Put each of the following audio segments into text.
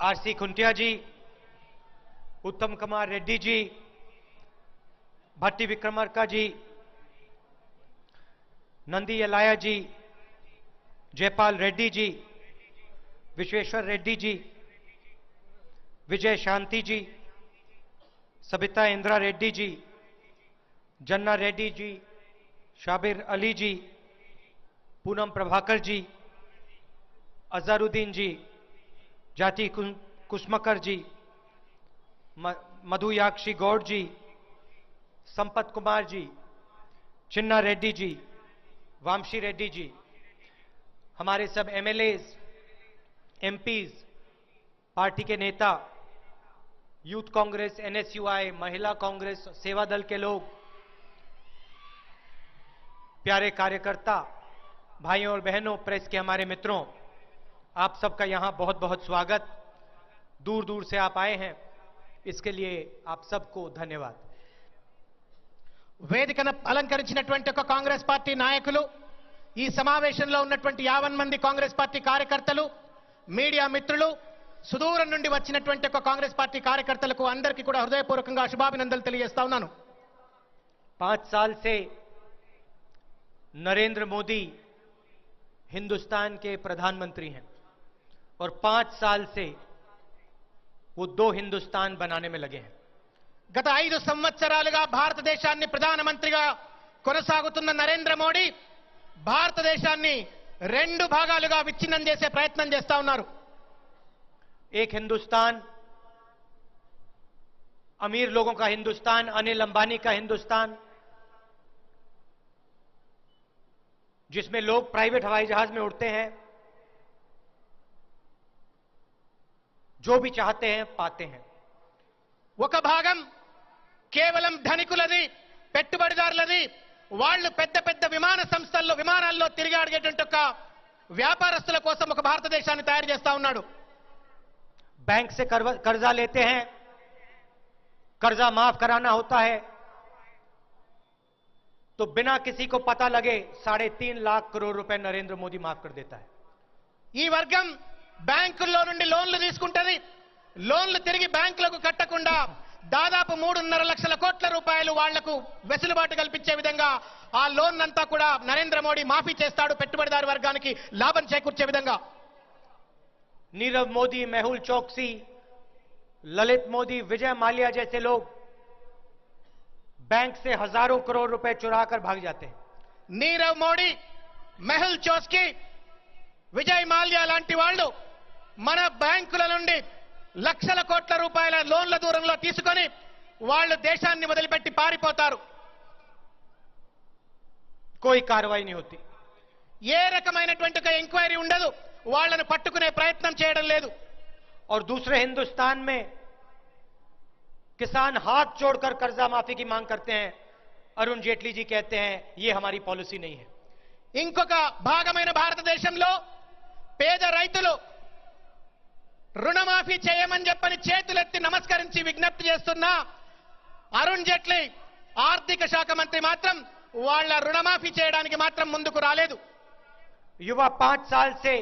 RC Khuntia जी, उत्तम कुमार रेड्डी जी, भट्टी विक्रमार्का जी, नंदी यलाया जी, जयपाल रेड्डी जी, विश्वेश्वर रेड्डी जी, विजय शांति जी, सबिता इंदिरा रेड्डी जी, जन्ना रेड्डी जी, शाबिर अली जी, पूनम प्रभाकर जी, अजहरुद्दीन जी, जाति कुसमकर जी, मधुयाक्षी गौड़ जी, संपत कुमार जी, चिन्ना रेड्डी जी, वामशी रेड्डी जी, हमारे सब एमएलएज, एमपीज, पार्टी के नेता, यूथ कांग्रेस, एनएसयूआई, महिला कांग्रेस, सेवा दल के लोग, प्यारे कार्यकर्ता, भाइयों और बहनों, प्रेस के हमारे मित्रों, आप सबका यहां बहुत बहुत स्वागत। दूर दूर से आप आए हैं, इसके लिए आप सबको धन्यवाद। వేదికను అలంకరించినటువంటి ఒక కాంగ్రెస్ పార్టీ నాయకులు, ఈ సమావేశంలో ఉన్నటువంటి 50 మంది కాంగ్రెస్ పార్టీ కార్యకర్తలు, మీడియా మిత్రులు, సుదూరం నుండి వచ్చినటువంటి ఒక కాంగ్రెస్ పార్టీ కార్యకర్తలకు అందరికీ కూడా హృదయపూర్వకంగా శుభాభినందనలు తెలియజేస్తా ఉన్నాను। 5 साल से नरेंद्र मोदी हिंदुस्तान के प्रधानमंत्री हैं और 5 साल से वो 2 हिंदुस्तान बनाने में लगे हैं। గత 5 సంవత్సరాలుగా భారతదేశాన్ని ప్రధానమంత్రిగా కొనసాగుతున్న నరేంద్ర మోడీ భారతదేశాన్ని 2 భాగాలుగా విచ్ఛిన్నం చేసే ప్రయత్నం చేస్తా ఉన్నారు। एक हिंदुस्तान अमीर लोगों का हिंदुस्तान, अनिल अंबानी का हिंदुस्तान, जिसमें लोग प्राइवेट हवाई जहाज में उड़ते हैं, जो भी चाहते हैं पाते हैं। ఒక భాగం కేవలం ధనికులది, పెట్టుబడిదారులది, వాళ్ళు పెద్ద పెద్ద విమాన సంస్థల్లో విమానాల్లో తిరిగి అడిగేటువంటి ఒక వ్యాపారస్తుల కోసం ఒక భారతదేశాన్ని తయారు చేస్తా ఉన్నాడు। बैंक से कर्जा लेते हैं, कर्जा माफ कराना होता है तो बिना किसी को पता लगे 3.5 लाख करोड़ रुपए नरेंद्र मोदी माफ कर देता है। ఈ వర్గం బ్యాంకుల్లో నుండి లోన్లు తీసుకుంటది, లోన్లు తిరిగి బ్యాంకులకు కట్టకుండా దాదాపు 3.5 లక్షల కోట్ల రూపాయలు వాళ్లకు వెసులుబాటు కల్పించే విధంగా ఆ లోన్ అంతా కూడా నరేంద్ర మోడీ మాఫీ చేస్తాడు, పెట్టుబడిదారు వర్గానికి లాభం చేకూర్చే విధంగా। नीरव मोदी, मेहुल चोकसी, ललित मोदी, विजय माल्या जैसे लोग बैंक से हजारों करोड़ रुपए चुरा कर भाग जाते हैं। నీరవ్ మోడీ, మెహుల్ చోస్కీ, విజయ్ మాల్యా లాంటి వాళ్ళు మన బ్యాంకుల నుండి లక్షల కోట్ల రూపాయల లోన్ల దూరంలో తీసుకొని వాళ్ళు దేశాన్ని వదిలిపెట్టి పారిపోతారు। कोई कार्रवाई नहीं होती, ఏ రకమైనటువంటి ఒక ఎంక్వైరీ ఉండదు, వాళ్ళను పట్టుకునే ప్రయత్నం చేయడం లేదు। और दूसरे हिंदुस्तान में किसान हाथ जोड़कर कर्जा माफी की मांग करते हैं। अरुण जेटली जी कहते हैं ये हमारी पॉलिसी नहीं है। ఇంకొక భాగమైన భారతదేశంలో పేద రైతులు రుణమాఫీ చేయమని చెప్పని చేతులెత్తి నమస్కరించి విజ్ఞప్తి చేస్తున్న అరుణ్ జైట్లీ ఆర్థిక శాఖ మంత్రి మాత్రం వాళ్ళ రుణమాఫీ చేయడానికి మాత్రం ముందుకు రాలేదు। युवा 5 साल से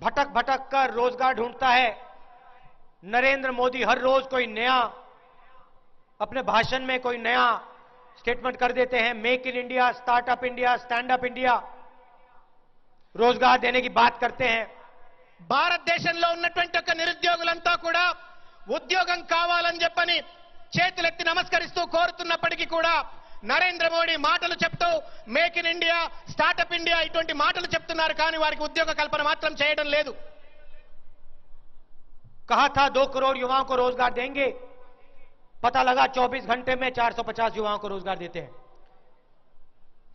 भटक भटक कर रोजगार ढूंढता है। नरेंद्र मोदी हर रोज कोई नया अपने भाषण में कोई नया स्टेटमेंट कर देते हैं। Make in India, startup India, stand up India, रोजगार देने की बात करते हैं। భారతదేశంలో ఉన్నటువంటి ఒక నిరుద్యోగులంతా కూడా ఉద్యోగం కావాలని చెప్పని చేతులెత్తి నమస్కరిస్తూ కోరుతున్నప్పటికీ కూడా నరేంద్ర మోడీ మాటలు చెప్తూ make in India, startup India ఇటువంటి మాటలు చెప్తున్నారు, కానీ వారికి ఉద్యోగ కల్పన మాత్రం చేయడం లేదు। कहा था 2 करोड़ युवाओं को रोजगार देंगे, पता लगा 24 घंटे में 450 युवाओं को रोजगार देते हैं।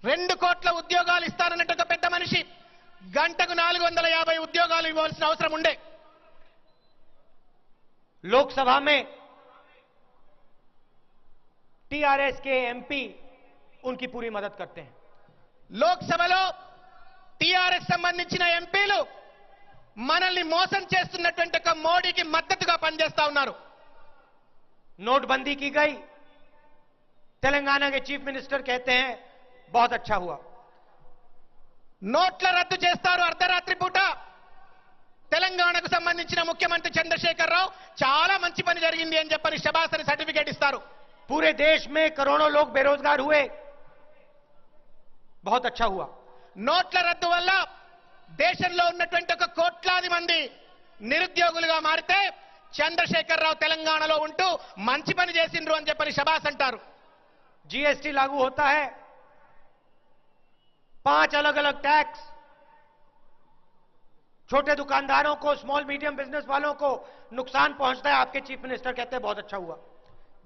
2 కోట్ల ఉద్యోగాలు ఇస్తారన్నట్టు ఒక పెద్ద మనిషి గంటకు 450 ఉద్యోగాలు ఇవ్వాల్సిన అవసరం ఉండే। लोकसभा में टीआरएस के एमपी उनकी पूरी मदद करते हैं। లోక్సభలో టీఆర్ఎస్ సంబంధించిన ఎంపీలు మనల్ని మోసం చేస్తున్నటువంటి ఒక మోడీకి మద్దతుగా పనిచేస్తా ఉన్నారు। नोटबंदी की गई, तेलंगाना के चीफ मिनिस्टर कहते हैं बहुत अच्छा हुआ। నోట్ల రద్దు చేస్తారు అర్ధరాత్రి పూట, తెలంగాణ తెలంగాణకు సంబంధించిన ముఖ్యమంత్రి చంద్రశేఖర్ రావు చాలా మంచి పని జరిగింది అని చెప్పని శబాసరి సర్టిఫికేట్ ఇస్తారు. पूरे देश में करोड़ों लोग बेरोजगार हुए, बहुत अच्छा हुआ. నోట్ల రద్దు వల్ల దేశంలో ఉన్నటువంటి ఒక కోట్లాది మంది నిరుద్యోగులుగా మారితే చంద్రశేఖర్ రావు తెలంగాణలో ఉంటూ మంచి పని చేసిండ్రు అని చెప్పని శబాస్ అంటారు. जीएसटी लागू होता है, 5 अलग अलग टैक्स, छोटे दुकानदारों को, स्मॉल मीडियम बिजनेस वालों को नुकसान पहुंचता है. आपके चीफ मिनिस्टर कहते हैं बहुत अच्छा हुआ.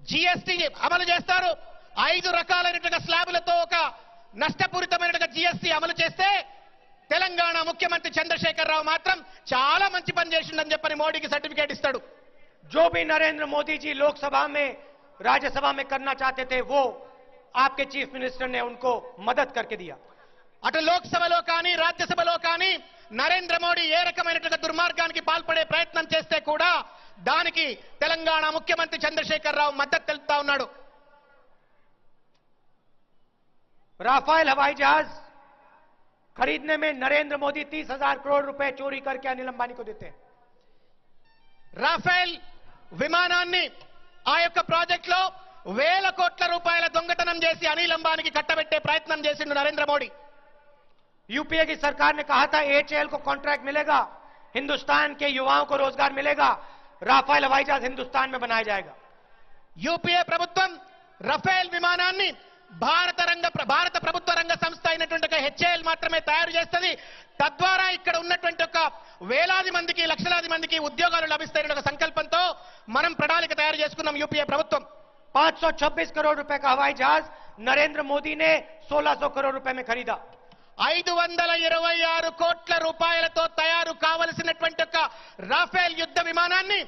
జీఎస్టీ అమలు చేస్తారు. 5 రకాలైనటువంటి స్లాబులతో ఒక నష్టపూరితమైనటువంటి జీఎస్టీ అమలు చేస్తే తెలంగాణ ముఖ్యమంత్రి చంద్రశేఖర్ రావు మాత్రం చాలా మంచి పని చేసిండని చెప్పని మోడీకి సర్టిఫికేట్ ఇస్తాడు. जो भी नरेंद्र मोदी जी लोकसभा में, राज्यसभा में करना चाहते थे, वो आपके चीफ मिनिस्टर ने उनको मदद करके दिया. అటు లోక్సభలో కానీ రాజ్యసభలో కానీ నరేంద్ర మోడీ ఏ రకమైనటువంటి దుర్మార్గానికి పాల్పడే ప్రయత్నం చేస్తే కూడా దానికి తెలంగాణ ముఖ్యమంత్రి చంద్రశేఖర్ రావు మద్దతు తెలుపుతా ఉన్నాడు. राफेल हवाई जहाज खरीदने में नरेंद्र मोदी 30,000 करोड़ रुपए चोरी करके अनिल अंबानी को देते हैं. రాఫెల్ విమానాన్ని ఆ యొక్క ప్రాజెక్ట్ లో 1,000 కోట్ల రూపాయల దొంగతనం చేసి అనిల్ అంబానీకి కట్టబెట్టే ప్రయత్నం చేసిండు నరేంద్ర మోడీ. यूपीए की सरकार ने कहा था एचएएल को कॉन्ट्रैक्ट मिलेगा, हिंदुस्तान के युवाओं को रोजगार मिलेगा, राफेल हवाई जहाज हिंदुस्तान में बनाया जाएगा. యూపీఏ ప్రభుత్వం రఫేల్ విమానాన్ని భారత ప్రభుత్వ రంగ సంస్థ అయినటువంటి హెచ్ఏఎల్ మాత్రమే తయారు చేస్తుంది. తద్వారా ఇక్కడ ఉన్నటువంటి ఒక వేలాది మందికి, లక్షలాది మందికి ఉద్యోగాలు లభిస్తాయనే ఒక సంకల్పంతో మనం ప్రణాళిక తయారు చేసుకున్నాం యూపీఏ ప్రభుత్వం. 526 करोड़ रुपए का हवाई जहाज नरेंद्र मोदी ने 1600 करोड़ रुपए में खरीदा. 526 కోట్ల రూపాయలతో తయారు కావలసినటువంటి ఒక రాఫేల్ యుద్ధ విమానాన్ని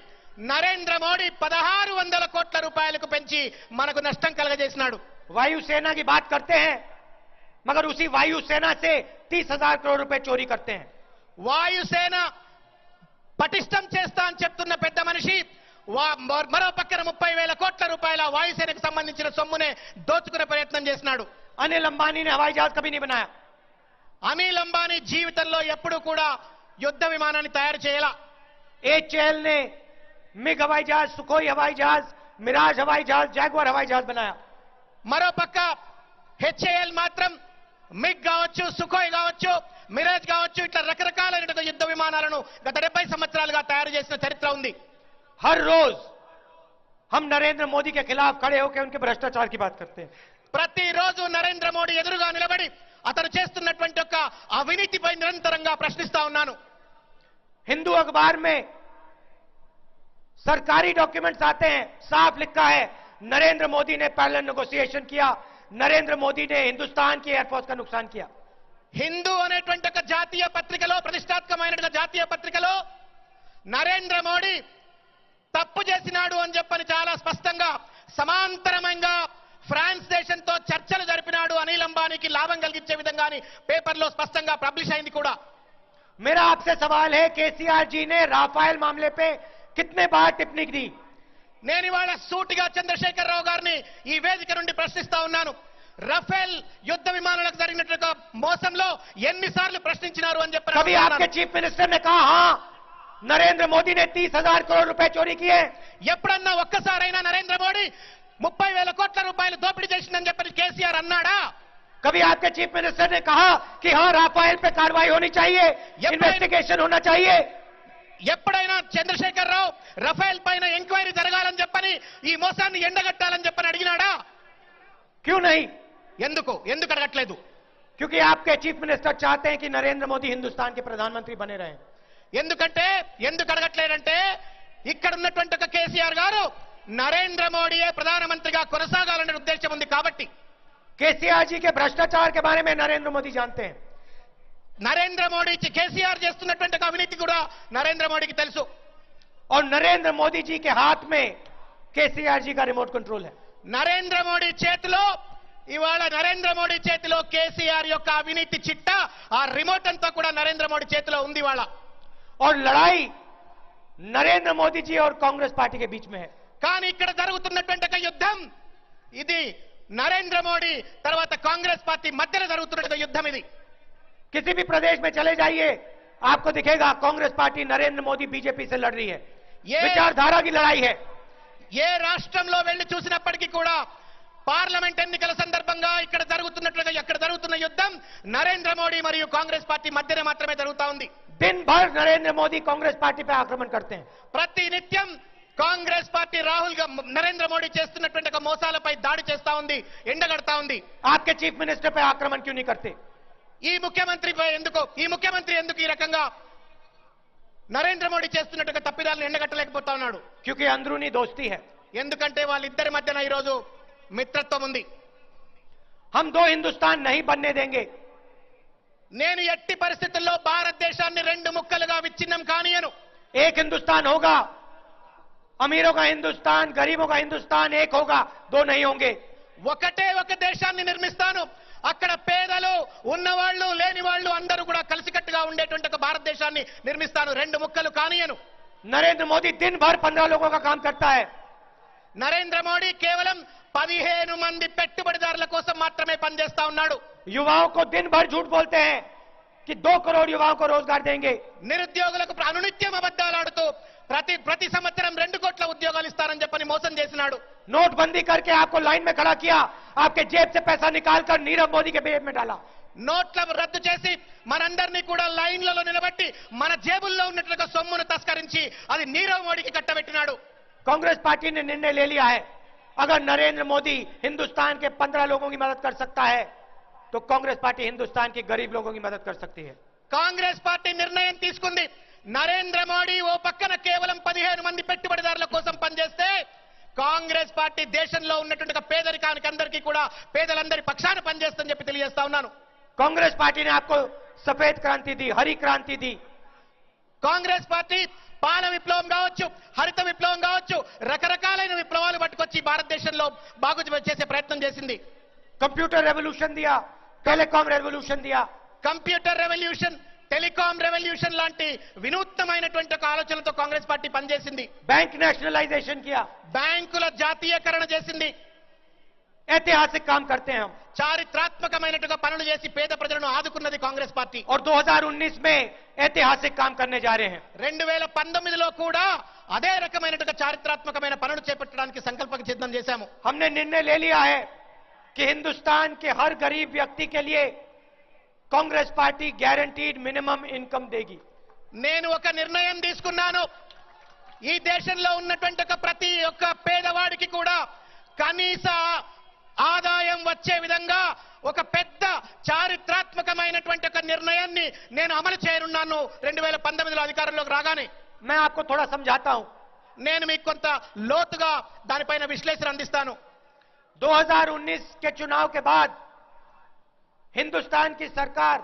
నరేంద్ర మోడీ 1600 కోట్ల రూపాయలకు పెంచి మనకు నష్టం కలగజేసినాడు. वायुसेना की बात करते हैं, मगर उसी वायुसेना से 30,000 करोड़ रुपए चोरी करते हैं. వాయుసేన పటిష్టం చేస్తా అని చెప్తున్న పెద్ద మనిషి మరో పక్కన 30,000 కోట్ల రూపాయల వాయుసేనకు సంబంధించిన సొమ్మునే దోచుకునే ప్రయత్నం చేసినాడు. अनिल अंबानी ने हवाई जहाज कभी नहीं बनाया. అనిల్ అంబానీ జీవితంలో ఎప్పుడూ కూడా యుద్ధ విమానాన్ని తయారు చేయాల. एचएएल ने मिग हवाई जहाज, सुखोई हवाई जहाज, मिराज हवाई जहाज, जैगुआर हवाई जहाज बनाया. మరో పక్క హెచ్ఏఎల్ మాత్రం మిగ్ కావచ్చు, సుఖోయ్ కావచ్చు, మిరాజ్ కావచ్చు, ఇట్లా రకరకాలైన యుద్ధ విమానాలను గత 70 సంవత్సరాలుగా తయారు చేసిన చరిత్ర ఉంది. हर रोज हम नरेंद्र मोदी के खिलाफ खड़े होकर उनके भ्रष्टाचार की बात करते हैं. ప్రతిరోజు నరేంద్ర మోడీ ఎదురుగా నిలబడి అతను చేస్తున్నటువంటి ఒక అవినీతిపై నిరంతరంగా ప్రశ్నిస్తా ఉన్నాను. हिंदू अखबार में सरकारी डॉक्यूमेंट्स आते हैं, साफ लिखा है नरेंद्र मोदी ने पैरेलल नेगोशिएशन किया, नरेंद्र मोदी ने हिंदुस्तान की एयरफोर्स का नुकसान किया. హిందూ అనేటువంటి ఒక జాతీయ పత్రికలో, ప్రతిష్టాత్మకమైన జాతీయ పత్రికలో నరేంద్ర మోడీ తప్పు చేసినాడు అని చెప్పని చాలా స్పష్టంగా సమాంతరంగా ఫ్రాన్స్ దేశంతో చర్చలు జరిపినాడు, అనిల్ అంబానీకి లాభం కలిగించే విధంగా పేపర్లో స్పష్టంగా పబ్లిష్ అయింది కూడా. मेरा आपसे सवाल है, केसीआर जी ने राफेल मामले पे कितने बार टिप्पणी दी? నేను ఇవాళ సూటిగా చంద్రశేఖర్ రావు గారిని ఈ వేదిక నుండి ప్రశ్నిస్తా ఉన్నాను. రఫేల్ యుద్ధ విమానాలకు జరిగినట్టు మోసంలో ఎన్నిసార్లు ప్రశ్నించినారు అని చెప్పి. कभी आपके चीफ मिनिस्टर ने कहा हां नरेंद्र मोदी ने 30,000 करोड़ रुपए चोरी किए? ఎప్పుడన్నా ఒక్కసారైనా నరేంద్ర మోడీ 30,000 కోట్ల రూపాయలు దోపిడీ చేసిందని చెప్పి కేసీఆర్ అన్నాడా? कभी आपके चीफ मिनिस्टर ने कहा कि हां राफेल पे कार्रवाई होनी चाहिए, इन्वेस्टिगेशन होना चाहिए? ఎప్పుడైనా చంద్రశేఖర్ రావు రఫేల్ పైన ఎంక్వైరీ జరగాలని చెప్పని, ఈ మోసాన్ని ఎండగట్టాలని చెప్పని అడిగినాడా? क्यों नहीं? ఎందుకు అడగట్లేదు? क्योंकि आपके चीफ मिनिस्टर चाहते हैं कि नरेंद्र मोदी हिंदुस्तान के प्रधानमंत्री बने रहें. ఎందుకు అడగట్లేదంటే ఇక్కడ ఉన్నటువంటి ఒక కేసీఆర్ గారు నరేంద్ర మోడీయే ప్రధానమంత్రిగా కొనసాగాలనే ఉద్దేశం ఉంది కాబట్టి. केसीआर जी के भ्रष्टाचार के बारे में नरेंद्र मोदी जानते हैं. నరేంద్ర మోడీ కేసీఆర్ చేస్తున్నటువంటి అవినీతి కూడా నరేంద్ర మోడీకి తెలుసు. और नरेंद्र मोदी जी के हाथ में केसीआर जी का रिमोट कंट्रोल है. నరేంద్ర మోడీ చేతిలో ఇవాళ నరేంద్ర మోడీ చేతిలో కేసీఆర్ యొక్క అవినీతి చిట్ట, ఆ రిమోట్ అంతా కూడా నరేంద్ర మోడీ చేతిలో ఉంది ఇవాళ. और लड़ाई नरेंद्र मोदी जी और कांग्रेस पार्टी के बीच में है. కానీ ఇక్కడ జరుగుతున్నటువంటి ఒక యుద్ధం ఇది నరేంద్ర మోడీ తర్వాత కాంగ్రెస్ పార్టీ మధ్యలో జరుగుతున్న యుద్ధం ఇది. किसी भी प्रदेश में चले जाइए, आपको दिखेगा कांग्रेस पार्टी नरेंद्र मोदी बीजेपी से लड़ रही है, ये विचारधारा की लड़ाई है। ఏ రాష్ట్రంలో వెళ్లి చూసినప్పటికీ కూడా పార్లమెంట్ ఎన్నికల సందర్భంగా ఇక్కడ జరుగుతున్నట్లుగా ఎక్కడ జరుగుతున్న యుద్ధం నరేంద్ర మోడీ మరియు కాంగ్రెస్ పార్టీ మధ్యనే మాత్రమే జరుగుతా ఉంది. दिन भर नरेंद्र मोदी कांग्रेस पार्टी पे आक्रमण करते हैं। ప్రతి నిత్యం కాంగ్రెస్ పార్టీ నరేంద్ర మోడీ చేస్తున్నటువంటి ఒక మోసాలపై దాడి చేస్తా ఉంది, ఎండగడతా ఉంది. आपके चीफ मिनिस्टर पे आक्रमण क्यों नहीं करते? ఈ ముఖ్యమంత్రి ఎందుకు ఈ రకంగా నరేంద్ర మోడీ చేస్తున్నట్టుగా తప్పిదాలను ఎండగట్టలేకపోతా ఉన్నాడు? क्योंकि अंदरूनी दोस्ती है। ఎందుకంటే వాళ్ళిద్దరి మధ్యన ఈ రోజు మిత్రత్వం ఉంది. हम दो हिंदुस्तान नहीं बनने देंगे। నేను ఎట్టి పరిస్థితుల్లో భారతదేశాన్ని రెండు ముక్కలుగా విచ్ఛిన్నం కానియను. एक हिंदुस्तान होगा, अमीरों का हिंदुस्तान, गरीबों का हिंदुस्तान एक होगा, दो नहीं होंगे। ఒకటే ఒక దేశాన్ని నిర్మిస్తాను, అక్కడ పేదలు ఉన్నవాళ్ళు లేని వాళ్ళు అందరూ కూడా కలిసికట్టుగా ఉండేటువంటి ఒక భారతదేశాన్ని నిర్మిస్తాను, రెండు ముక్కలు కానియను. नरेंद्र मोदी दिन भर 15 लोगों का काम करता है। నరేంద్ర మోడీ కేవలం 15 మంది పెట్టుబడిదారుల కోసం మాత్రమే పనిచేస్తా ఉన్నాడు. युवाओं को दिन भर झूठ बोलते हैं कि 2 करोड़ युवाओं को रोजगार देंगे। నిరుద్యోగులకు అనునిత్యం అబద్ధాలాడుతూ ప్రతి సంవత్సరం 2 కోట్ల ఉద్యోగాలు ఇస్తారని చెప్పని మోసం చేసినాడు. नोटबंदी करके आपको लाइन में खड़ा किया, आपके जेब से पैसा निकालकर नीरव मोदी के जेब में डाला। నోట్ల రద్దు చేసి మనందరినీ కూడా లైన్లలో నిలబెట్టి మన జేబుల్లో ఉన్నట్లుగా సొమ్మును తస్కరించి అది నీరవ్ మోడీకి కట్టబెట్టినాడు. कांग्रेस पार्टी ने निर्णय ले लिया है, अगर नरेंद्र मोदी हिंदुस्तान के 15 लोगों की मदद कर सकता है तो कांग्रेस पार्टी हिंदुस्तान के गरीब लोगों की मदद कर सकती है। కాంగ్రెస్ పార్టీ నిర్ణయం తీసుకుంది, నరేంద్ర మోడీ ఓ పక్కన కేవలం 15 మంది పెట్టుబడిదారుల కోసం పనిచేస్తే కాంగ్రెస్ పార్టీ దేశంలో ఉన్నటువంటి పేదరికానికి అందరికీ కూడా పేదలందరి పక్షాన పనిచేస్తుందని చెప్పి తెలియజేస్తా ఉన్నాను. कांग्रेस पार्टी ने आपको सफेद क्रांति दी, हरी क्रांति दी। కాంగ్రెస్ పార్టీ పాల విప్లవం కావచ్చు, హరిత విప్లవం కావచ్చు, రకరకాలైన విప్లవాలు పట్టుకొచ్చి భారతదేశంలో బాగు చేసే ప్రయత్నం చేసింది. कंप्यूटर रेवोल्यूशन दिया, टेलीकॉम रेवोल्यूशन दिया। కంప్యూటర్ రెవల్యూషన్, టెలికాం రెవల్యూషన్ లాంటి వినూత్నమైనటువంటి ఒక ఆలోచనతో కాంగ్రెస్ పార్టీ పనిచేసింది. बैंक नेशनलाइजेशन किया, బ్యాంకుల జాతీయకరణ చేసింది. ऐतिहासिक काम करते हैं हम। చారిత్రాత్మకమైనట్టుగా పనులు చేసి పేద ప్రజలను ఆదుకున్నది కాంగ్రెస్ పార్టీ. और 2019 में ऐतिहासिक काम करने जा रहे हैं। 2019లో కూడా అదే రకమైనట్టుగా చారిత్రాత్మకమైన పనులు చేపట్టడానికి సంకల్పం సిద్ధం చేశాము. हमने निर्णय ले लिया है कि हिंदुस्तान के हर गरीब व्यक्ति के लिए Congress party guaranteed minimum income देगी। నేను ఒక నిర్ణయం తీసుకున్నాను, ఈ దేశంలో ఉన్నటువంటి ప్రతి ఒక్క పేదవాడికి కూడా కనీస ఆదాయం వచ్చే విధంగా ఒక పెద్ద చారిత్రాత్మకమైనటువంటి ఒక నిర్ణయాన్ని నేను అమలు చేయనున్నాను 2019లో అధికారంలోకి రాగానే. मैं आपको थोड़ा समझाता हूं। నేను మీకు కొంత లోతుగా దానిపైన విశ్లేషణ అందిస్తాను. 2019 के चुनाव के बाद हिंदुस्तान की सरकार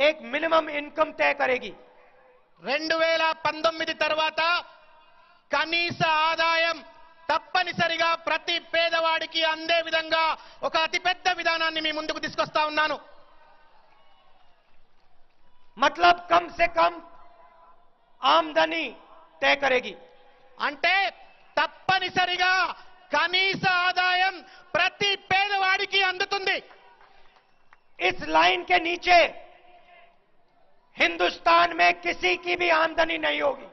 एक मिनिमम इनकम तय करेगी। 2019 తర్వాత కనీస ఆదాయం తప్పనిసరిగా ప్రతి పేదవాడికి అందే విధంగా ఒక అతిపెద్ద విధానాన్ని మీ ముందుకు తీసుకొస్తా ఉన్నాను. मतलब कम से कम आमदनी तय करेगी। అంటే తప్పనిసరిగా కనీస ఆదాయం ప్రతి పేదవాడికి అందుతుంది. इस लाइन के नीचे हिंदुस्तान में किसी की भी आमदनी नहीं होगी।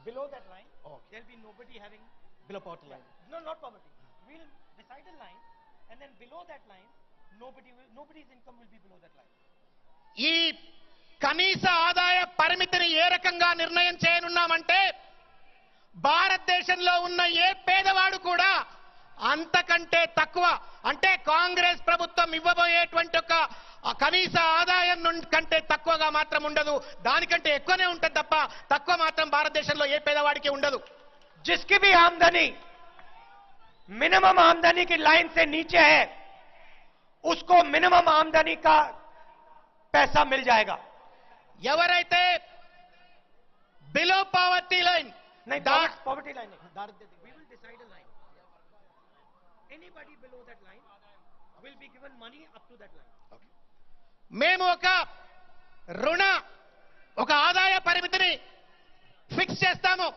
Below that line, there'll be nobody having below poverty line. no, not poverty. We'll decide a line, and then below that line, nobody's income will be below that line. ఈ కనీస ఆదాయ పరిమితిని ఏ రకంగా నిర్ణయం చేయనున్నామంటే భారతదేశంలో ఉన్న ఏ పేదవాడు కూడా అంతకంటే తక్కువ, అంటే కాంగ్రెస్ ప్రభుత్వం ఇవ్వబోయేటువంటి ఒక కనీస ఆదాయం కంటే తక్కువగా మాత్రం ఉండదు, దానికంటే ఎక్కువనే ఉంటుంది తప్ప తక్కువ మాత్రం భారతదేశంలో ఏ పేదవాడికి ఉండదు. जिसकी भी आमदनी मिनिमम आमदनी की लाइन से नीचे है उसको मिनिमम आमदनी का पैसा मिल जाएगा। ఎవరైతే బిలో పావర్టీ లైన్ नहीं, पॉवर्टी लाइन नहीं, we will decide a line. Anybody below that line will be given money up to that line. మేము ఒక ఆదాయ పరిమితిని ఫిక్స్ చేస్తాము,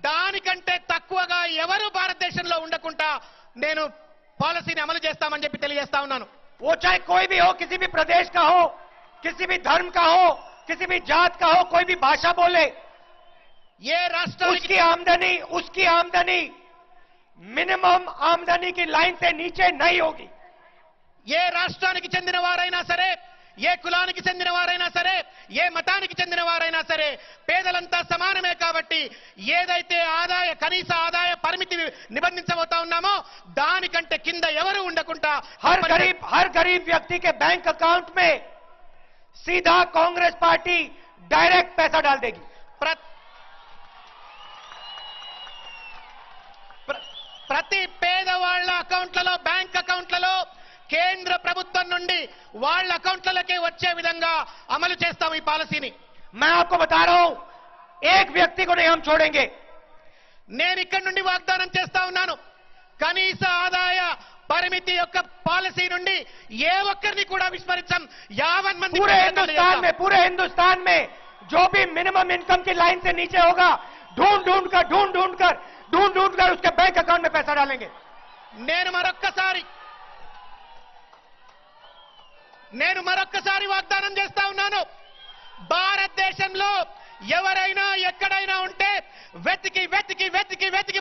దానికంటే తక్కువగా ఎవరు భారతదేశంలో ఉండకుండా నేను పాలసీని అమలు చేస్తామని చెప్పి తెలియజేస్తా ఉన్నాను. वो चाहे कोई भी हो, किसी भी प्रदेश का हो, किसी भी धर्म का हो, किसी भी जात का हो, कोई भी भाषा बोले, ఏ రాష్ట్రానికి उसकी आमदनी मिनिमम आमदनी की लाइन से नीचे नहीं होगी। ఏ రాష్ట్రానికి చెందిన వారైనా సరే, ఏ కులానికి చెందిన వారైనా సరే, ఏ మతానికి చెందిన వారైనా సరే, పేదలంతా సమానమే కాబట్టి ఏదైతే కనీస ఆదాయ పరిమితి నిబంధించబోతా ఉన్నామో దానికంటే కింద ఎవరు ఉండకుండా हर गरीब व्यक्ति के बैंक अकाउंट में सीधा कांग्रेस पार्टी डायरेक्ट पैसा डाल देगी। ప్రతి పేదవాళ్ల అకౌంట్లలో, బ్యాంక్ అకౌంట్లలో కేంద్ర ప్రభుత్వం నుండి వాళ్ళ అకౌంట్లకే వచ్చే విధంగా అమలు చేస్తాం ఈ పాలసీని। मैं आपको बता रहा हूं, एक व्यक्ति को नहीं हम छोड़ेंगे। నేను ఇక్కడి నుండి వాగ్దానం చేస్తా ఉన్నాను, కనీస ఆదాయ పరిమితి యొక్క పాలసీ నుండి ఏ ఒక్కరిని కూడా విస్మరించం। 50 మంది पूरे हिंदुस्तान में जो भी मिनिमम इनकम की लाइन से नीचे होगा, ढूंढ कर उसके बैंक अकाउंट में पैसा डालेंगे। నేను మరొక్కసారి వాగ్దానం చేస్తా ఉన్నాను, భారతదేశంలో ఎవరైనా ఎక్కడైనా ఉంటే వెతికి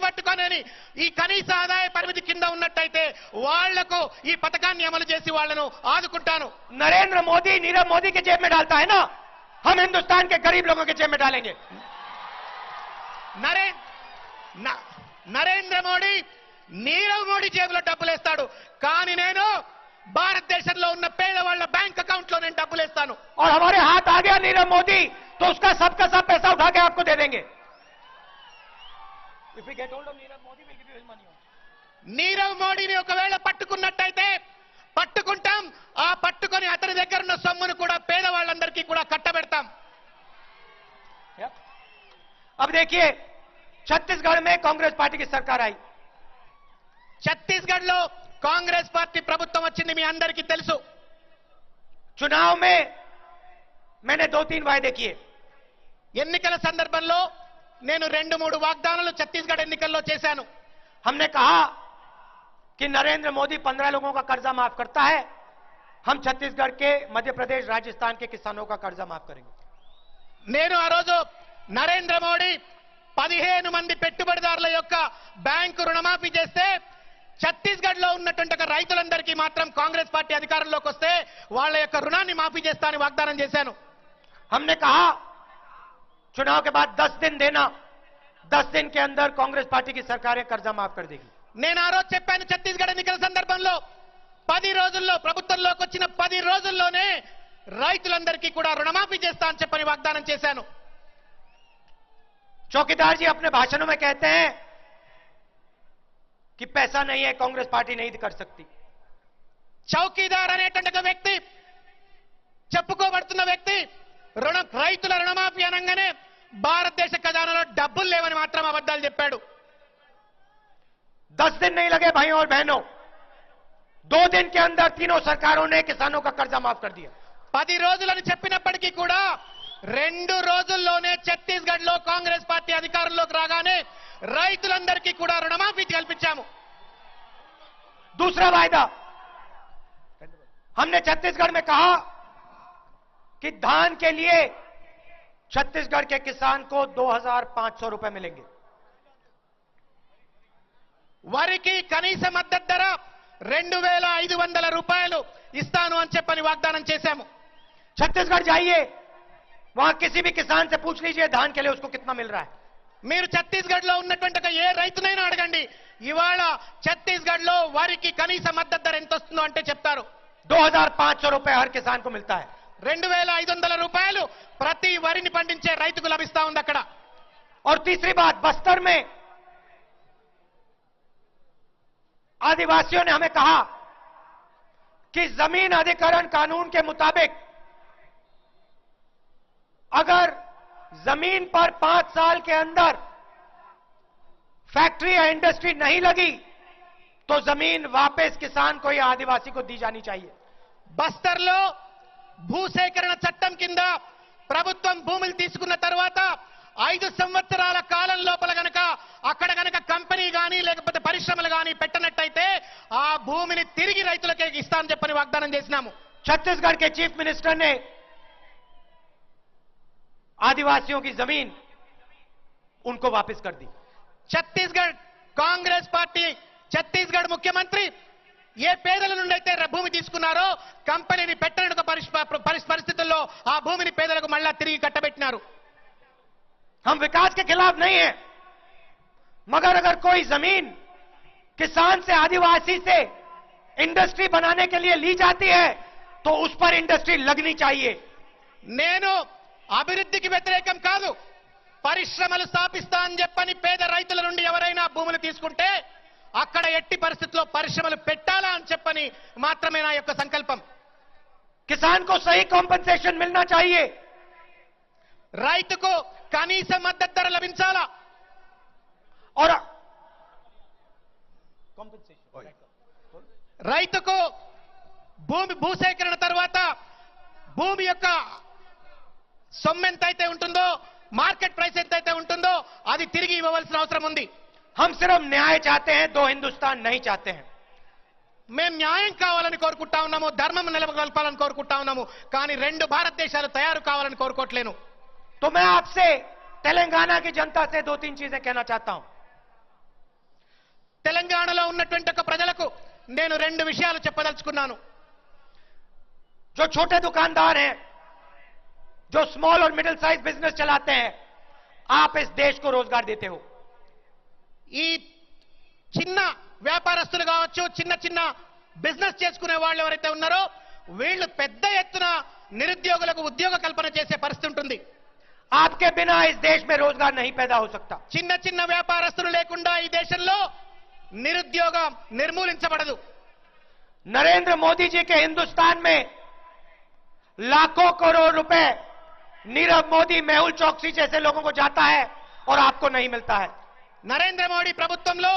పట్టుకొని ఈ కనీస ఆదాయ పరిమితి కింద ఉన్నట్టయితే వాళ్లకు ఈ పథకాన్ని అమలు చేసి వాళ్లను ఆదుకుంటాను। नरेंद्र मोदी नीरव मोदी के जेब में डालता है ना, हम हिंदुस्तान के गरीब लोगों के जेब में डालेंगे। నరేంద్ర మోడీ నీరవ్ మోడీ జేబులో డబ్బులేస్తాడు, కానీ నేను భారతదేశంలో ఉన్న పేదవాళ్ల బ్యాంక్ అకౌంట్ లో నేను డబ్బులేస్తాను। और हमारे हाथ आ गया नीरव मोदी तो उसका सबका सब पैसा उठा के आपको दे देंगे। If we get hold of Nirav Modi, we'll give you his money also. Nirav మోడీని ఒకవేళ పట్టుకున్నట్టయితే పట్టుకుంటాం, ఆ పట్టుకొని అతని దగ్గర ఉన్న సొమ్మును కూడా పేదవాళ్ళందరికీ కూడా కట్టబెడతాం। अब देखिए, छत्तीसगढ़ में कांग्रेस पार्टी की सरकार आई। ఛత్తీస్గఢ్ లో కాంగ్రెస్ పార్టీ ప్రభుత్వం వచ్చింది, మీ అందరికీ తెలుసు। चुनाव में मैंने 2-3 वायदे किए। ఎన్నికల సందర్భంలో నేను 2-3 వాగ్దానాలు ఛత్తీస్గఢ్ ఎన్నికల్లో చేశాను। हमने कहा कि नरेंद्र मोदी 15 लोगों का कर्जा माफ करता है, हम छत्तीसगढ़ के, मध्य प्रदेश, राजस्थान के किसानों का कर्जा माफ करेंगे। నేను ఆ రోజు నరేంద్ర మోడీ 15 మంది పెట్టుబడిదారుల యొక్క బ్యాంకు రుణమాఫీ చేస్తే ఛత్తీస్గఢ్ లో ఉన్నటువంటి రైతులందరికీ మాత్రం కాంగ్రెస్ పార్టీ అధికారంలోకి వస్తే వాళ్ళ యొక్క రుణాన్ని మాఫీ చేస్తానని వాగ్దానం చేశాను। हमने कहा चुनाव के बाद 10 दिन देना, 10 दिन के अंदर कांग्रेस पार्टी की सरकारें कर्जा माफ कर देगी। నేను ఆ రోజు చెప్పాను, ఛత్తీస్గఢ్ ఎన్నికల సందర్భంలో 10 రోజుల్లో, ప్రభుత్వంలోకి వచ్చిన 10 రోజుల్లోనే రైతులందరికీ కూడా రుణమాఫీ చేస్తా అని చెప్పని వాగ్దానం చేశాను। चौकीदार जी अपने भाषणों में कहते हैं कि पैसा नहीं है, कांग्रेस पार्टी नहीं कर सकती। చౌకీదార్ అనేటువంటి ఒక వ్యక్తి, చెప్పుకోబడుతున్న వ్యక్తి, రైతుల రుణమాఫీ అనగానే భారతదేశ ఖజానాలో డబ్బులు లేవని మాత్రం అబద్ధాలు చెప్పాడు। 10 दिन नहीं लगे भाइयों और बहनों, 2 दिन के अंदर तीनों सरकारों ने किसानों का कर्जा माफ कर दिया। 10 రోజులని చెప్పినప్పటికీ కూడా 2 రోజుల్లోనే ఛత్తీస్గఢ్ లో కాంగ్రెస్ పార్టీ అధికారంలోకి రాగానే రైతులందరికీ కూడా రుణమాఫీ కల్పించాము। दूसरा वायदा, हमने छत्तीसगढ़ में कहा कि धान के लिए छत्तीसगढ़ के किसान को 2,500 रुपए मिलेंगे। వరికి కనీస మద్దతు ధర 2,500 రూపాయలు ఇస్తాను అని చెప్పని వాగ్దానం చేశాము। छत्तीसगढ़ जाइए, वहां किसी भी किसान से पूछ लीजिए धान के लिए उसको कितना मिल रहा है। మీరు ఛత్తీస్గఢ్ లో ఉన్నటువంటి ఏ రైతునైనా అడగండి, ఇవాళ ఛత్తీస్గఢ్ లో వరికి కనీస మద్దతు ధర ఎంత వస్తుందో అంటే చెప్తారు। 2,500 रुपए हर किसान को मिलता है। 2,500 రూపాయలు ప్రతి వరిని పండించే రైతుకు లభిస్తా ఉంది అక్కడ। और तीसरी बात, बस्तर में आदिवासियों ने हमें कहा कि जमीन अधिग्रहण कानून के मुताबिक अगर जमीन पर 5 साल के अंदर फैक्ट्री या इंडस्ट्री नहीं लगी तो जमीन वापस किसान को या आदिवासी को दी जानी चाहिए। బస్తర్లో భూసేకరణ చట్టం కింద ప్రభుత్వం భూములు తీసుకున్న తర్వాత 5 సంవత్సరాల కాలం లోపల గనక అక్కడ గనక కంపెనీ గాని లేకపోతే పరిశ్రమలు గాని పెట్టనట్టయితే ఆ భూమిని తిరిగి రైతులకే ఇస్తామని చెప్పని వాగ్దానం చేసినాము। छत्तीसगढ़ के चीफ मिनिस्टर ने आदिवासियों की जमीन उनको वापस कर दी। ఛత్తీస్గఢ్ కాంగ్రెస్ పార్టీ ఛత్తీస్గఢ్ ముఖ్యమంత్రి ఏ పేదల నుండి అయితే భూమి తీసుకున్నారో కంపెనీని పెట్టడానికి పరిస్థితుల్లో ఆ భూమిని పేదలకు మళ్ళా తిరిగి కట్టబెట్టినారు. हम विकास के खिलाफ नहीं है, मगर अगर कोई जमीन किसान से आदिवासी से इंडस्ट्री बनाने के लिए ली जाती है तो उस पर इंडस्ट्री लगनी चाहिए। నేను అభివృద్ధికి వ్యతిరేకం కాదు, పరిశ్రమలు స్థాపిస్తా అని చెప్పని పేద రైతుల నుండి ఎవరైనా భూములు తీసుకుంటే అక్కడ ఎట్టి పరిస్థితుల్లో పరిశ్రమలు పెట్టాలా అని చెప్పని మాత్రమే నా యొక్క సంకల్పం. किसान को सही कॉम्पनसेशन मिलना चाहिए, రైతుకు కనీస మద్దతు ధర లభించాలా. और రైతుకు భూసేకరణ తర్వాత భూమి యొక్క సొమ్ము ఎంతైతే ఉంటుందో, మార్కెట్ ప్రైస్ ఎంతైతే ఉంటుందో అది తిరిగి ఇవ్వవలసిన అవసరం ఉంది. हम सिर्फ न्याय चाहते हैं, दो हिंदुस्तान नहीं चाहते हैं. మేము న్యాయం కావాలని కోరుకుంటా ఉన్నాము, ధర్మం నిలబెట్టాలని కోరుకుంటా ఉన్నాము, కానీ రెండు భారతదేశాలు తయారు కావాలని కోరుకోవట్లేను. तो मैं आपसे तेलंगाना की जनता से दो तीन चीजें कहना चाहता हूं. తెలంగాణలో ఉన్నటువంటి ఒక ప్రజలకు నేను రెండు విషయాలు చెప్పదలుచుకున్నాను. जो छोटे दुकानदार हैं, जो स्मॉल और मिडिल साइज बिजनेस चलाते हैं, आप इस देश को रोजगार देते हो. ఈ చిన్న వ్యాపారస్తులు కావచ్చు, చిన్న చిన్న బిజినెస్ చేసుకునే వాళ్ళు ఎవరైతే ఉన్నారో వీళ్ళు పెద్ద ఎత్తున నిరుద్యోగులకు ఉద్యోగ కల్పన చేసే పరిస్థితి ఉంటుంది. आपके बिना इस देश में रोजगार नहीं पैदा हो सकता. చిన్న చిన్న వ్యాపారస్తులు లేకుండా ఈ దేశంలో నిరుద్యోగం నిర్మూలించబడదు. नरेंद्र मोदी जी के हिंदुस्तान में लाखों करोड़ रुपए नीरव मोदी, मेहुल चौकसी जैसे लोगों को जाता है और आपको नहीं मिलता है. నరేంద్ర మోడీ ప్రభుత్వంలో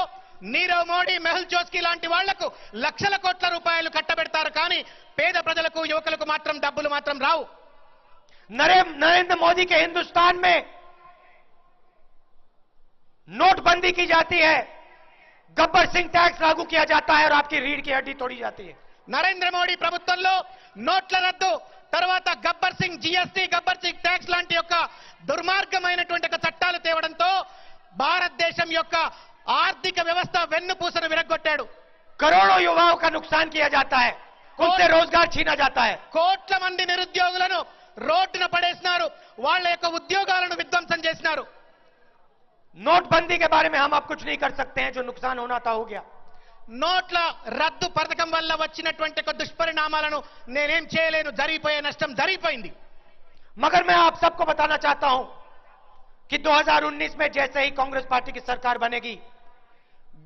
నీరవ్ మోడీ, మెహుల్ చోస్కీ లాంటి వాళ్లకు లక్షల కోట్ల రూపాయలు కట్టబెడతారు, కానీ పేద ప్రజలకు, యువకులకు మాత్రం డబ్బులు మాత్రం రావు. नरेंद्र मोदी के हिंदुस्तान में नोटबंदी की जाती है, गब्बर सिंह टैक्स लागू किया जाता है और आपकी रीढ़ की हड्डी तोड़ी जाती है. నరేంద్ర మోడీ ప్రభుత్వంలో నోట్ల రద్దు తర్వాత గబ్బర్ సింగ్ జీఎస్టీ, గబ్బర్ సింగ్ ట్యాక్స్ లాంటి యొక్క దుర్మార్గమైనటువంటి చట్టాలు తేవడంతో భారతదేశం యొక్క ఆర్థిక వ్యవస్థ వెన్నుపూసను విరగ్గొట్టాడు. करोड़ों युवाओं का नुकसान किया जाता है, उनसे रोजगार छीना जाता है. కోట్ల మంది నిరుద్యోగులను రోడ్డున పడేసినారు, వాళ్ళ యొక్క ఉద్యోగాలను విధ్వంసం చేసినారు. नोटबंदी के बारे में हम अब कुछ नहीं कर सकते हैं, जो नुकसान होना था हो गया. నోట్ల రద్దు పథకం వల్ల వచ్చినటువంటి దుష్పరిణామాలను నేనేం చేయలేను, జరిగిపోయే నష్టం జరిగిపోయింది. मगर मैं आप सबको बताना चाहता हूं कि 2019 में जैसे ही कांग्रेस पार्टी की सरकार बनेगी,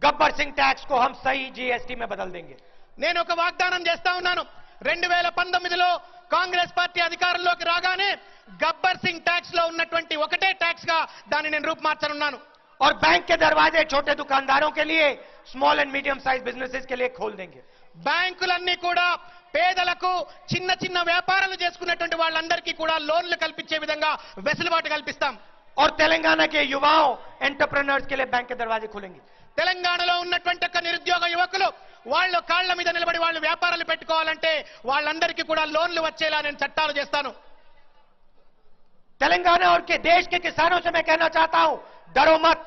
गब्बर सिंह टैक्स को हम सही जीएसटी में बदल देंगे. నేను ఒక వాగ్దానం చేస్తా ఉన్నాను, 2019లో కాంగ్రెస్ పార్టీ అధికారంలోకి రాగానే గబ్బర్ సింగ్ ట్యాక్స్ లో ఉన్నటువంటి ఒకటే ట్యాక్స్ గా దాన్ని నేను రూపుమార్చనున్నాను. और बैंक के दरवाजे छोटे दुकानदारों के लिए, small and medium size businesses के लिए खोल देंगे. బ్యాంకులన్నీ కూడా పేదలకు, చిన్న చిన్న వ్యాపారాలు చేసుకునేటువంటి వాళ్ళందరికీ కూడా లోన్లు కల్పించే విధంగా వెసులుబాటు కల్పిస్తాం. और तेलंगाना के युवाओं, एंटरप्रेन्योर्स के लिए बैंक के दरवाजे खुलेंगे. తెలంగాణలో ఉన్నటువంటి ఒక నిరుద్యోగ యువకులు వాళ్ళు కాళ్ల మీద నిలబడి వాళ్ళు వ్యాపారాలు పెట్టుకోవాలంటే వాళ్ళందరికీ కూడా లోన్లు వచ్చేలా నేను చట్టాలు చేస్తాను. तेलंगाना और के देश के किसानों से मैं कहना चाहता हूं, डरो मत.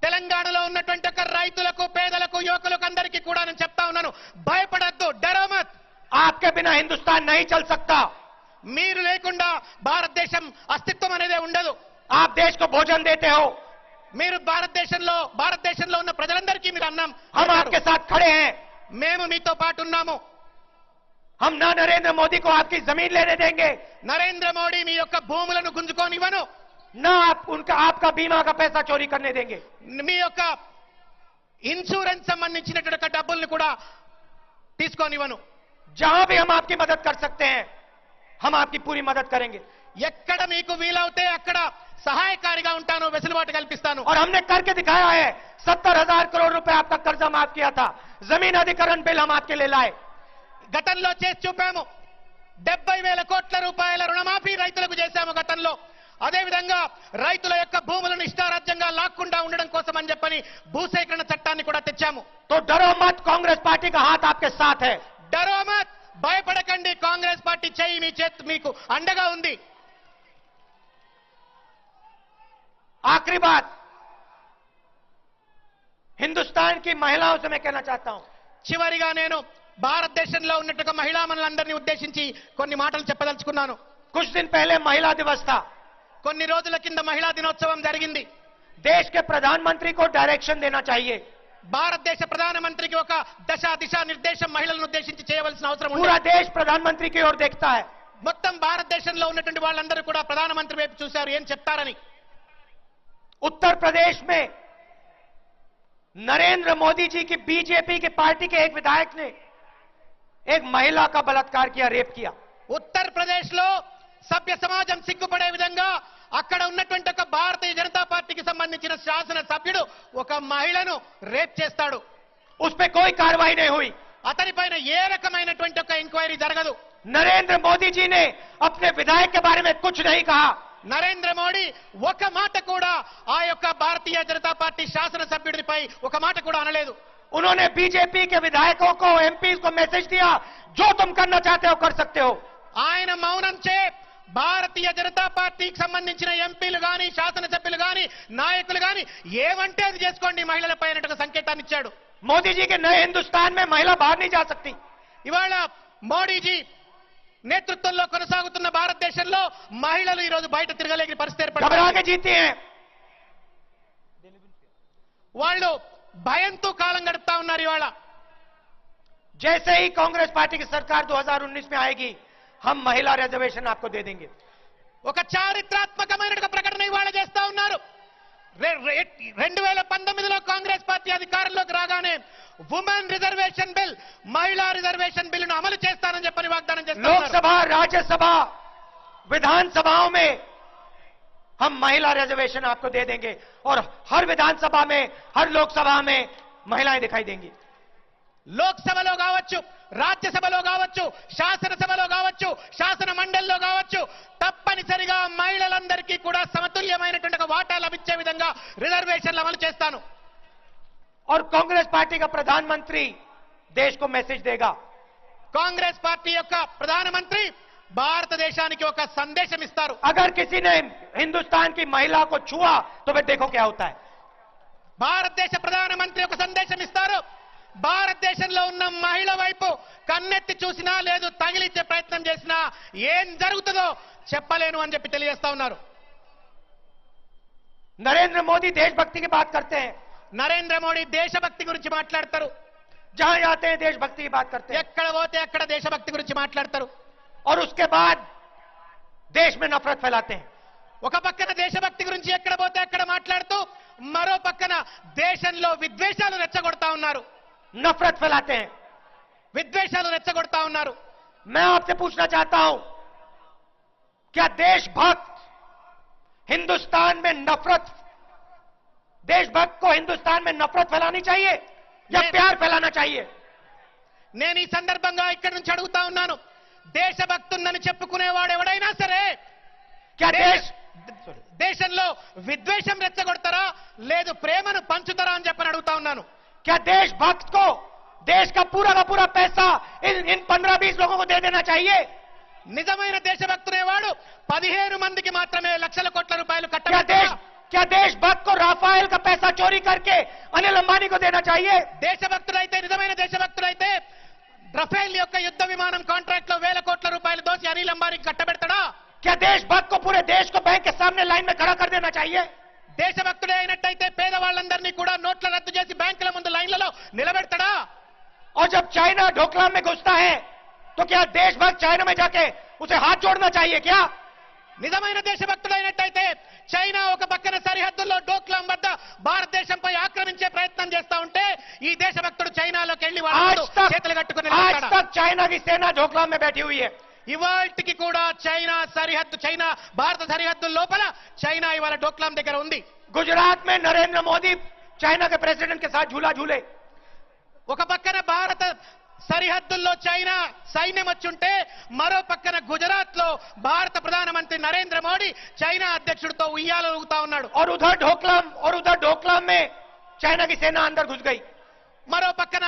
తెలంగాణలో ఉన్నటువంటి ఒక రైతులకు, పేదలకు, యువకులకు అందరికీ కూడా నేను చెప్తా ఉన్నాను, భయపడద్దు, డరో మత్. आपके बिना हिंदुस्तान नहीं चल सकता. మీరు లేకుండా భారతదేశం అస్తిత్వం అనేదే ఉండదు. आप देश को भोजन देते हो, మీరు భారతదేశంలో ఉన్న ప్రజలందరికీ మీరు అన్నం. हम आपके साथ खड़े हैं. మేము మీతో పాటు ఉన్నాము. हम ना नरेंद्र मोदी को आपकी जमीन लेने देंगे, నరేంద్ర మోడీ మీ యొక్క భూములను గుంజుకోనివ్వను, ना आपका बीमा का पैसा चोरी करने देंगे. మీ యొక్క ఇన్సూరెన్స్ సంబంధించినటువంటి డబ్బుల్ని కూడా తీసుకోనివ్వను. जहां भी हम आपकी मदद कर सकते हैं, हम आपकी पूरी मदद करेंगे. ఎక్కడ మీకు వీలవుతే అక్కడ సహాయకారిగా ఉంటాను, వెసులుబాటు కల్పిస్తాను. और हमने करके दिखाया है. 70,000 करोड़ रुपए आपका कर्जा माफ किया था, जमीन अधिकरण बिल हम आपके लिए लाए. గతంలో చేసి చూపాము. 70,000 కోట్ల రూపాయల రుణమాఫీ రైతులకు చేశాము గతంలో. అదేవిధంగా రైతుల యొక్క భూములను ఇష్టారాజ్యంగా లాక్కుండా ఉండడం కోసం అని చెప్పని భూసేకరణ చట్టాన్ని కూడా తెచ్చాము. तो डरो मत, कांग्रेस पार्टी का हाथ आपके साथ है. డరో మత్, భయపడకండి, కాంగ్రెస్ పార్టీ చేయి మీ చేతి మీకు అండగా ఉంది. आखिरी बात हिंदुस्तान की महिलाओं से मैं कहना चाहता हूं, చివరిగా నేను భారతదేశంలో ఉన్నట్టుగా మహిళా మనులందరినీ ఉద్దేశించి కొన్ని మాటలు చెప్పదలుచుకున్నాను. कुछ दिन पहले महिला दिवस था. కొన్ని రోజుల కింద మహిళా దినోత్సవం జరిగింది. देश के प्रधानमंत्री को डायरेक्शन देना चाहिए. భారతదేశ ప్రధానమంత్రికి ఒక దిశా నిర్దేశం మహిళలను ఉద్దేశించి చేయవలసిన అవసరం ఉంది. पूरा देश प्रधानमंत्री की ओर देखता है. మొత్తం భారతదేశంలో ఉన్నటువంటి వాళ్ళందరూ కూడా ప్రధానమంత్రి వైపు చూశారు ఏం చెప్తారని. उत्तर प्रदेश में नरेंद्र मोदी जी की बीजेपी की पार्टी के एक विधायक ने एक महिला का बलात्कार किया, रेप किया. ఉత్తర్ ప్రదేశ్ లో సభ్య సమాజం సిగ్గుపడే విధంగా అక్కడ ఉన్నటువంటి ఒక భారతీయ జనతా పార్టీకి సంబంధించిన శాసన సభ్యుడు ఒక మహిళను రేప్ చేస్తాడు. उस पे कोई कार्रवाई नहीं हुई. అతనిపైన ఏ రకమైనటువంటి ఒక ఎంక్వైరీ జరగదు. नरेंद्र मोदी जी ने अपने विधायक के बारे में कुछ नहीं कहा. నరేంద్ర మోడీ ఒక మాట కూడా ఆ యొక్క భారతీయ జనతా పార్టీ శాసన సభ్యుడిపై ఒక మాట కూడా అనలేదు. उन्होंने बीजेपी के विधायकों को, एमपी को मैसेज दिया, जो तुम करना चाहते हो कर सकते हो. ఆయన మౌనంచే భారతీయ జనతా పార్టీకి సంబంధించిన ఎంపీలు గాని శాసనసభ్యులు గాని నాయకులు గాని ఏమంటే అది చేసుకోండి మహిళలపై అన్నట్టుగా సంకేతాన్ని ఇచ్చాడు. मोदी जी के नए हिंदुस्तान में महिला बाहर नहीं जा सकती. ఇవాళ మోడీజీ నేతృత్వంలో కొనసాగుతున్న భారతదేశంలో మహిళలు ఈ రోజు బయట తిరగలేని పరిస్థితి घबरा ఏర్పడింది. के जीती हैं. వాళ్ళు భయంతో కాలం గడుపుతా ఉన్నారు. ఇవాళ जैसे ही कांग्रेस पार्टी की सरकार 2019 में आएगी, हम महिला रिजर्वेशन आपको दे देंगे. ఒక చారిత్రాత్మకమైన ప్రకటన ఇవాళ చేస్తా ఉన్నారు. 2019లో కాంగ్రెస్ పార్టీ అధికారంలోకి రాగానే ఉమెన్ రిజర్వేషన్ బిల్, మహిళా రిజర్వేషన్ బిల్లును అమలు చేస్తానని చెప్పని వాగ్దానం చేస్తున్నారు. लोकसभा, राज्यसभा, विधानसभाओं में हम महिला रिजर्वेशन आपको दे देंगे और हर विधानसभा में, हर लोकसभा में महिलाएं दिखाई देंगी. లోక్సభలో కావచ్చు, రాజ్యసభలో కావచ్చు, శాసనసభలో కావచ్చు, శాసన మండలిలో కావచ్చు, తప్పనిసరిగా మహిళలందరికీ కూడా సమతుల్యమైనటువంటి ఒక వాటా లభించే విధంగా రిజర్వేషన్లు అమలు చేస్తాను. और कांग्रेस पार्टी का प्रधानमंत्री देश को मैसेज देगा. కాంగ్రెస్ పార్టీ యొక్క ప్రధానమంత్రి భారతదేశానికి ఒక సందేశం ఇస్తారు. अगर किसी ने हिंदुस्तान की महिला को छुआ तो फिर देखो क्या होता है. భారతదేశ ప్రధానమంత్రి ఒక సందేశం ఇస్తారు. భారతదేశంలో ఉన్న మహిళ వైపు కన్నెత్తి చూసినా లేదు తగిలించే ప్రయత్నం చేసినా ఏం జరుగుతుందో చెప్పలేను అని చెప్పి తెలియజేస్తా ఉన్నారు. नरेंद्र मोदी देशभक्ति की बात करते हैं. నరేంద్ర మోడీ దేశభక్తి గురించి మాట్లాడతారు. जहां जाते हैं देशभक्ति की बात करते हैं. ఎక్కడ పోతే అక్కడ దేశభక్తి గురించి మాట్లాడతారు. और उसके बाद देश में नफरत फैलाते हैं. ఒక పక్కన దేశభక్తి గురించి ఎక్కడ పోతే అక్కడ మాట్లాడుతూ మరో పక్కన దేశంలో విద్వేషాలు రెచ్చగొడతా ఉన్నారు. नफरत फैलाते हैं. విద్వేషాలు రెచ్చగొడతా ఉన్నారు. मैं आपसे पूछना चाहता हूं, क्या देशभक्त हिंदुस्तान में नफरत, देशभक्त को हिंदुस्तान में नफरत फैलानी चाहिए या प्यार फैलाना चाहिए? నేను ఈ సందర్భంగా ఇక్కడి నుంచి అడుగుతా ఉన్నాను, దేశభక్తుందని చెప్పుకునేవాడు ఎవడైనా సరే क्या देश దేశంలో విద్వేషం రెచ్చగొడతారా లేదు ప్రేమను పంచుతారా అని చెప్పని అడుగుతా ఉన్నాను. क्या देशभक्त को देश का पूरा पैसा इन 15-20 लोगों को दे देना चाहिए? నిజమైన దేశభక్తునేవాడు 15 మందికి మాత్రమే లక్షల కోట్ల రూపాయలు क्या కట్టబెట్టాలి. क्या देशभक्त को राफेल का पैसा चोरी करके अनिल अंबानी को देना चाहिए? దేశభక్తుడైతే నిజమైన దేశభక్తుడైతే రఫేల్ యొక్క యుద్ధ విమానం కాంట్రాక్ట్ లో 1000 కోట్ల రూపాయలు దోచి అనిల్ అంబానీకి కట్టబెడతాడా? क्या देशभक्त को पूरे देश को बैंक के सामने लाइन में खड़ा कर देना चाहिए? దేశభక్తుడే అయినట్టయితే పేదవాళ్ళందరినీ కూడా నోట్ల రద్దు చేసి బ్యాంకుల ముందు లైన్లలో నిలబెడతాడా? और जब चाइना ढोकलाम में घुसता है तो क्या देशभक्त चाइना में जाके उसे हाथ जोड़ना चाहिए क्या? నిజమైన దేశభక్తుడైనట్టయితే చైనా ఒక పక్కన సరిహద్దుల్లో డోక్లాం వద్ద భారతదేశంపై ఆక్రమించే ప్రయత్నం చేస్తా ఉంటే ఈ దేశభక్తుడు చైనాలోకి వెళ్లి వాళ్ళ చేతులు కట్టుకుని आज तक चाइना की सेना ढोकलाम में बैठी हुई है. ఇవాల్టికి కూడా చైనా భారత సరిహద్దు లోపల చైనా ఇవాళ డోక్లాం దగ్గర ఉంది. गुजरात में नरेंद्र मोदी चाइना के प्रेसिडेंट के साथ झूला झूले. ఒక పక్కన భారత సరిహద్దుల్లో చైనా సైన్యం వచ్చుంటే మరో పక్కన గుజరాత్ లో భారత ప్రధానమంత్రి నరేంద్ర మోడీ చైనా అధ్యక్షుడితో ఉయ్యాలు ఊగుతా ఉన్నాడు. और उधर ढोकलाम में चाइना की सेना अंदर घुस गई. మరో పక్కన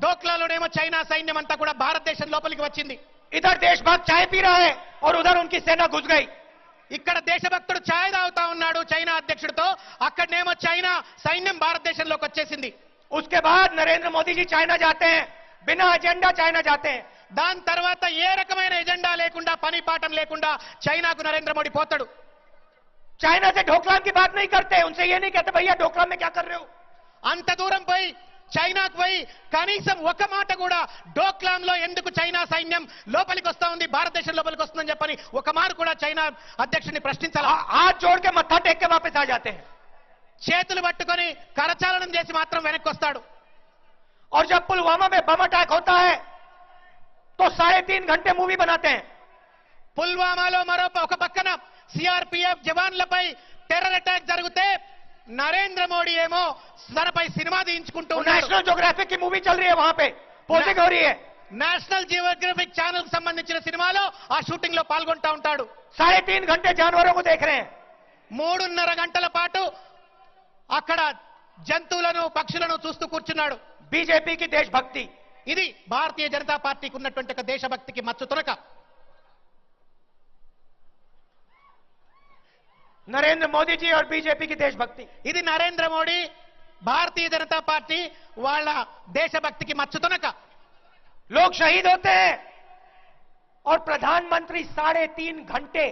డోక్లాలోనేమో చైనా సైన్యం అంతా కూడా భారతదేశం లోపలికి వచ్చింది. इधर देशभक्त चाय पी रहा है और उधर उनकी सेना घुस गई. ఇక్కడ దేశభక్తుడు ఛాయ్ తాగుతా ఉన్నాడు చైనా అధ్యక్షుడితో, అక్కడనేమో చైనా సైన్యం భారతదేశంలోకి వచ్చేసింది. उसके बाद नरेंद्र मोदी जी चाइना जाते हैं, बिना एजेंडा चाइना जाते हैं. దాని తర్వాత ఏ రకమైన ఎజెండా లేకుండా పని పాఠం లేకుండా చైనాకు నరేంద్ర మోడీ పోతాడు. चाइना से ढोकलाम की बात नहीं करते, उनसे ये नहीं कहते भैया ढोकलाम में क्या कर रहे हो. అంత దూరం పోయి చైనాకు పోయి కనీసం ఒక మాట కూడా డోక్లాంలో ఎందుకు చైనా సైన్యం లోపలికి వస్తా ఉంది, భారతదేశం లోపలికి వస్తుందని చెప్పని ఒక మారు కూడా చైనా అధ్యక్షుడిని ప్రశ్నించాలి. हाथ जोड़ के मत्था टेक के वापस आ जाते हैं. చేతులు పట్టుకొని కరచాలనం చేసి మాత్రం వెనక్కి వస్తాడు. और जब पुलवामा में बम अटैक होता है तो 3.5 घंटे मूवी बनाते हैं. పుల్వామాలో మరో ఒక పక్కన సిఆర్పిఎఫ్ జవాన్లపై టెర్రర్ అటాక్ జరిగితే నరేంద్ర మోడీ ఏమో తనపై సినిమా తీయించుకుంటూ ఉన్నాడు. नेशनल ज्योग्राफिक की मूवी चल रही है, वहां पे पोजिंग हो रही है. నేషనల్ జియోగ్రఫిక్ ఛానల్ కు సంబంధించిన సినిమాలో ఆ షూటింగ్ లో పాల్గొంటా ఉంటాడు. 3.5 घंटे जानवरों को देख रहे हैं. 3.5 గంటల పాటు అక్కడ జంతువులను పక్షులను చూస్తూ కూర్చున్నాడు. बीजेपी की देशभक्ति, ఇది భారతీయ జనతా పార్టీకి ఉన్నటువంటి ఒక దేశభక్తికి మచ్చు తునక. नरेंद्र मोदी जी और बीजेपी की देशभक्ति. ఇది నరేంద్ర మోడీ భారతీయ జనతా పార్టీ వాళ్ళ దేశభక్తికి మచ్చు తునక. लोग शहीद होते हैं और प्रधानमंत्री 3.5 घंटे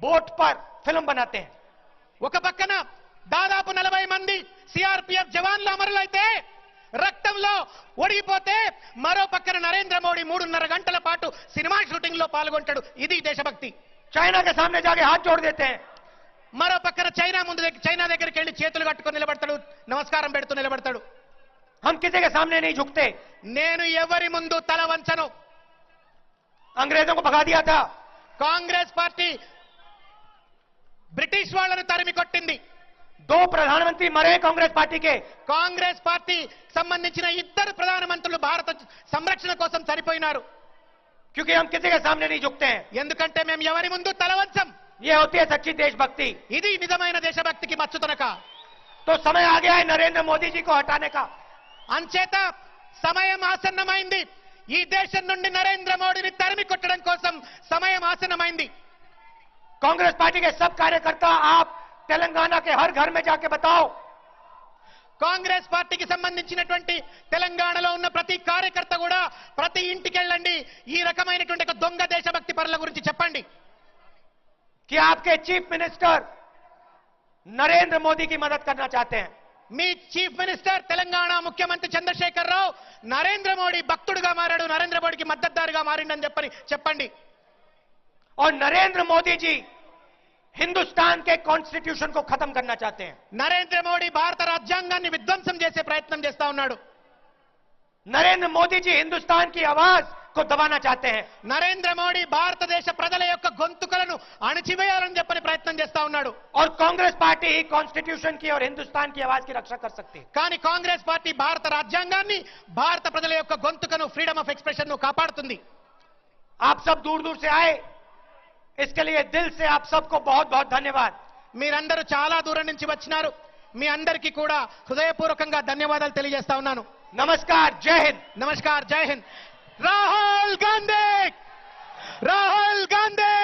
बोट पर फिल्म बनाते हैं. ఒక పక్కన దాదాపు 40 మంది సిఆర్పిఎఫ్ జవాన్లు అమరులైతే రక్తంలో ఒడిగిపోతే మరో పక్కన నరేంద్ర మోడీ 3.5 గంటల పాటు సినిమా షూటింగ్ లో పాల్గొంటాడు. ఇది దేశభక్తి. चाइना के सामने जाके हाथ जोड़ देते हैं. మరో పక్కన చైనా దగ్గరికి వెళ్ళి చేతులు కట్టుకొని నిలబడతాడు, నమస్కారం పెడుతూ నిలబడతాడు. हम किसी के सामने नहीं झुकते. నేను ఎవరి ముందు తల వంచను. अंग्रेजों को भगा दिया था. కాంగ్రెస్ పార్టీ బ్రిటిష్ వాళ్ళను తరిమి కొట్టింది. 2 प्रधानमंत्री मरे कांग्रेस पार्टी के. కాంగ్రెస్ పార్టీ సంబంధించిన 2 ప్రధానమంత్రులు భారత సంరక్షణ కోసం చనిపోయినారు. क्योंकि हम किसी के सामने नहीं झुकते हैं. ఎందుకంటే మేము ఎవరి ముందు తల వంచం. ये होती है सच्ची देशभक्ति. ఇది నిజమైన దేశభక్తికి మచ్చుతనక. तो समय आ गया है नरेंद्र मोदी जी को हटाने का. అంచేత సమయం ఆసన్నమైంది. ఈ దేశం నుండి నరేంద్ర మోడీని తరిమి కొట్టడం కోసం సమయం ఆసన్నమైంది. कांग्रेस पार्टी के सब कार्यकर्ता आप तेलंगाना के हर घर में जाके बताओ. కాంగ్రెస్ పార్టీకి సంబంధించినటువంటి తెలంగాణలో ఉన్న ప్రతి కార్యకర్త కూడా ప్రతి ఇంటికి వెళ్ళండి, ఈ రకమైనటువంటి ఒక దొంగ దేశభక్తి పరుల గురించి చెప్పండి. कि आपके चीफ मिनिस्टर नरेंद्र मोदी की मदद करना चाहते हैं. మీ చీఫ్ మినిస్టర్ తెలంగాణ ముఖ్యమంత్రి చంద్రశేఖర్ రావు నరేంద్ర మోడీ భక్తుడిగా మారాడు, నరేంద్ర మోడీకి మద్దతుదారుగా మారిండని చెప్పండి. और नरेंद्र मोदी जी हिंदुस्तान के कॉन्स्टिट्यूशन को खत्म करना चाहते हैं. నరేంద్ర మోడీ భారత రాజ్యాంగాన్ని విధ్వంసం చేసే ప్రయత్నం చేస్తా ఉన్నాడు. नरेंद्र मोदी जी हिंदुस्तान की आवाज को दबाना चाहते हैं. నరేంద్ర మోడీ భారతదేశ ప్రజల యొక్క గొంతుకలను అణచివేయాలని చెప్పని ప్రయత్నం చేస్తా ఉన్నాడు. और कांग्रेस पार्टी ही कॉन्स्टिट्यूशन की और हिंदुस्तान की आवाज की रक्षा कर सकती है. కానీ కాంగ్రెస్ పార్టీ భారత రాజ్యాంగాన్ని భారత ప్రజల యొక్క గొంతుకను ఫ్రీడమ్ ఆఫ్ ఎక్స్ప్రెషన్ ను కాపాడుతుంది. आप सब दूर दूर से आए, इसके लिए दिल से आप सबको बहुत बहुत धन्यवाद. మీరందరూ చాలా దూరం నుంచి వచ్చినారు. మీ అందరికీ కూడా హృదయపూర్వకంగా ధన్యవాదాలు తెలియజేస్తా ఉన్నాను. नमस्कार, जय हिंद. నమస్కార్, జై హింద్. రాహుల్ గాంధీ, రాహుల్ గాంధీ.